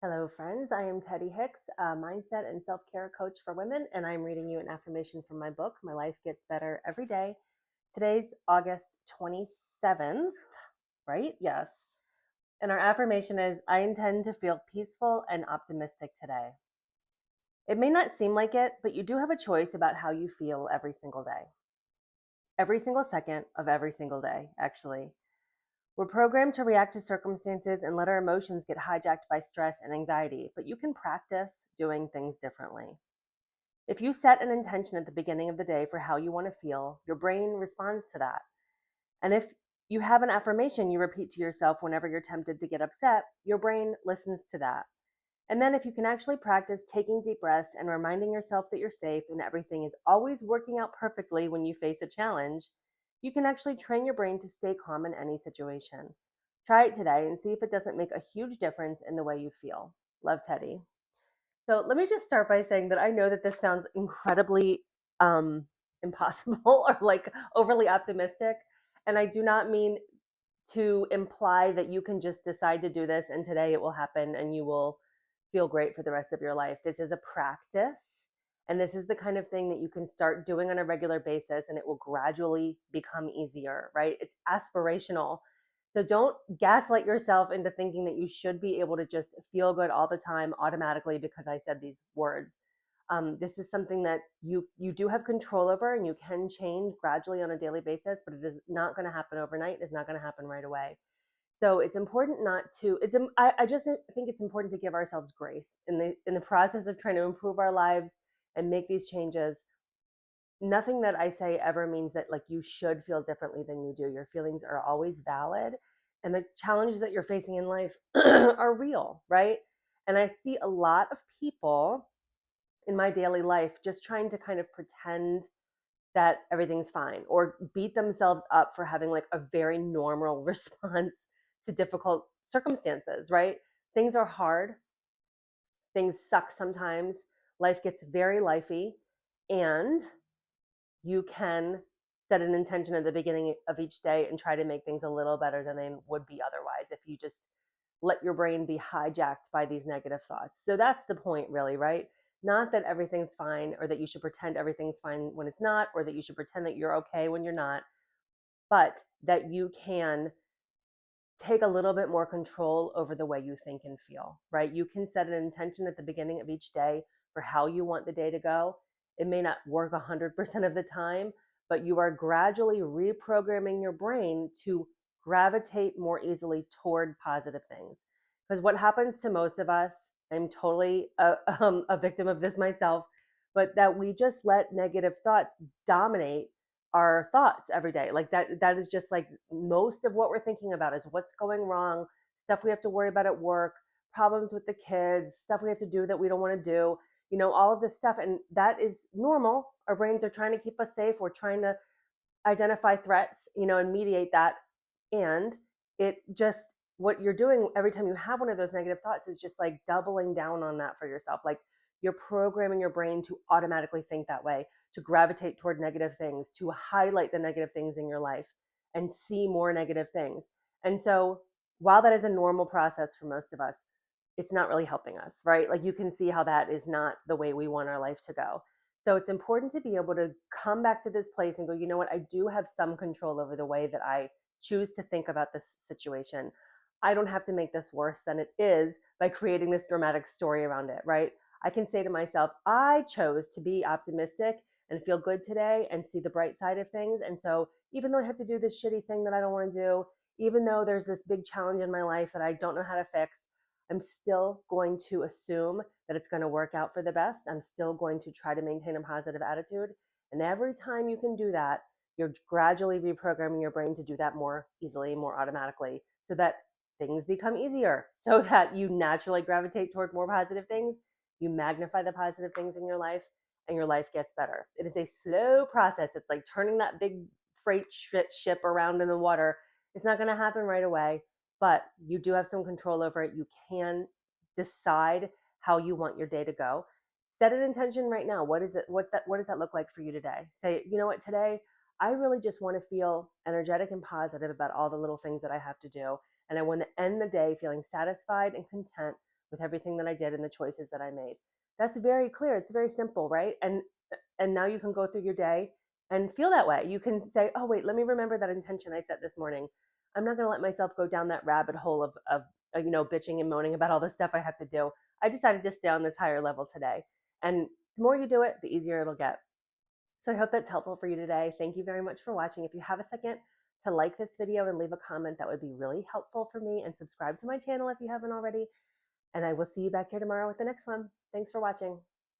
Hello, friends. I am Teddey Hicks, a mindset and self care coach for women, and I'm reading you an affirmation from my book, My Life Gets Better Every Day. Today's August 27th, right? Yes. And our affirmation is I intend to feel peaceful and optimistic today. It may not seem like it, but you do have a choice about how you feel every single day, every single second of every single day, actually. We're programmed to react to circumstances and let our emotions get hijacked by stress and anxiety, but you can practice doing things differently. If you set an intention at the beginning of the day for how you want to feel, your brain responds to that. And if you have an affirmation you repeat to yourself whenever you're tempted to get upset, your brain listens to that. And then, if you can actually practice taking deep breaths and reminding yourself that you're safe and everything is always working out perfectly when you face a challenge, you can actually train your brain to stay calm in any situation. Try it today and see if it doesn't make a huge difference in the way you feel. Love, Teddey. So, let me just start by saying that I know that this sounds incredibly impossible or like overly optimistic. And I do not mean to imply that you can just decide to do this and today it will happen and you will feel great for the rest of your life. This is a practice, and this is the kind of thing that you can start doing on a regular basis and it will gradually become easier, right? It's aspirational. So don't gaslight yourself into thinking that you should be able to just feel good all the time automatically because I said these words. This is something that you do have control over and you can change gradually on a daily basis, but it is not going to happen overnight. It's not going to happen right away. So it's important not to. I just think it's important to give ourselves grace in the process of trying to improve our lives and make these changes. Nothing that I say ever means that like you should feel differently than you do. Your feelings are always valid, and the challenges that you're facing in life are real, right? And I see a lot of people in my daily life just trying to kind of pretend that everything's fine or beat themselves up for having like a very normal response to difficult circumstances, right? Things are hard, things suck sometimes, life gets very lifey, and you can set an intention at the beginning of each day and try to make things a little better than they would be otherwise if you just let your brain be hijacked by these negative thoughts. So that's the point, really, right? Not that everything's fine or that you should pretend everything's fine when it's not, or that you should pretend that you're okay when you're not, but that you can take a little bit more control over the way you think and feel, right? You can set an intention at the beginning of each day for how you want the day to go. It may not work 100% of the time, but you are gradually reprogramming your brain to gravitate more easily toward positive things. Because what happens to most of us, I'm totally a victim of this myself, but that we just let negative thoughts dominate our thoughts every day. Like that is just like most of what we're thinking about is what's going wrong, stuff we have to worry about at work, problems with the kids, stuff we have to do that we don't want to do, all of this stuff. And that is normal. Our brains are trying to keep us safe. We're trying to identify threats, and mediate that. And it just, what you're doing every time you have one of those negative thoughts is just like doubling down on that for yourself. Like you're programming your brain to automatically think that way, to gravitate toward negative things, to highlight the negative things in your life and see more negative things. And so while that is a normal process for most of us, it's not really helping us, right? Like you can see how that is not the way we want our life to go. So it's important to be able to come back to this place and go, you know what, I do have some control over the way that I choose to think about this situation. I don't have to make this worse than it is by creating this dramatic story around it, right? I can say to myself, I chose to be optimistic and feel good today and see the bright side of things. And so even though I have to do this shitty thing that I don't want to do, even though there's this big challenge in my life that I don't know how to fix, I'm still going to assume that it's going to work out for the best. I'm still going to try to maintain a positive attitude. And every time you can do that, you're gradually reprogramming your brain to do that more easily, more automatically, so that things become easier, so that you naturally gravitate toward more positive things. You magnify the positive things in your life, and your life gets better. It is a slow process. It's like turning that big freight ship around in the water. It's not going to happen right away, but you do have some control over it. You can decide how you want your day to go. Set an intention right now. What is it? What does that look like for you today? Say, you know what, today I really just want to feel energetic and positive about all the little things that I have to do. And I want to end the day feeling satisfied and content with everything that I did and the choices that I made. That's very clear. It's very simple, right? And now you can go through your day and feel that way. You can say, "Oh wait, let me remember that intention I set this morning. I'm not going to let myself go down that rabbit hole of bitching and moaning about all the stuff I have to do. I decided to stay on this higher level today." And the more you do it, the easier it'll get. So I hope that's helpful for you today. Thank you very much for watching. If you have a second to like this video and leave a comment, that would be really helpful for me. And subscribe to my channel if you haven't already. And I will see you back here tomorrow with the next one. Thanks for watching.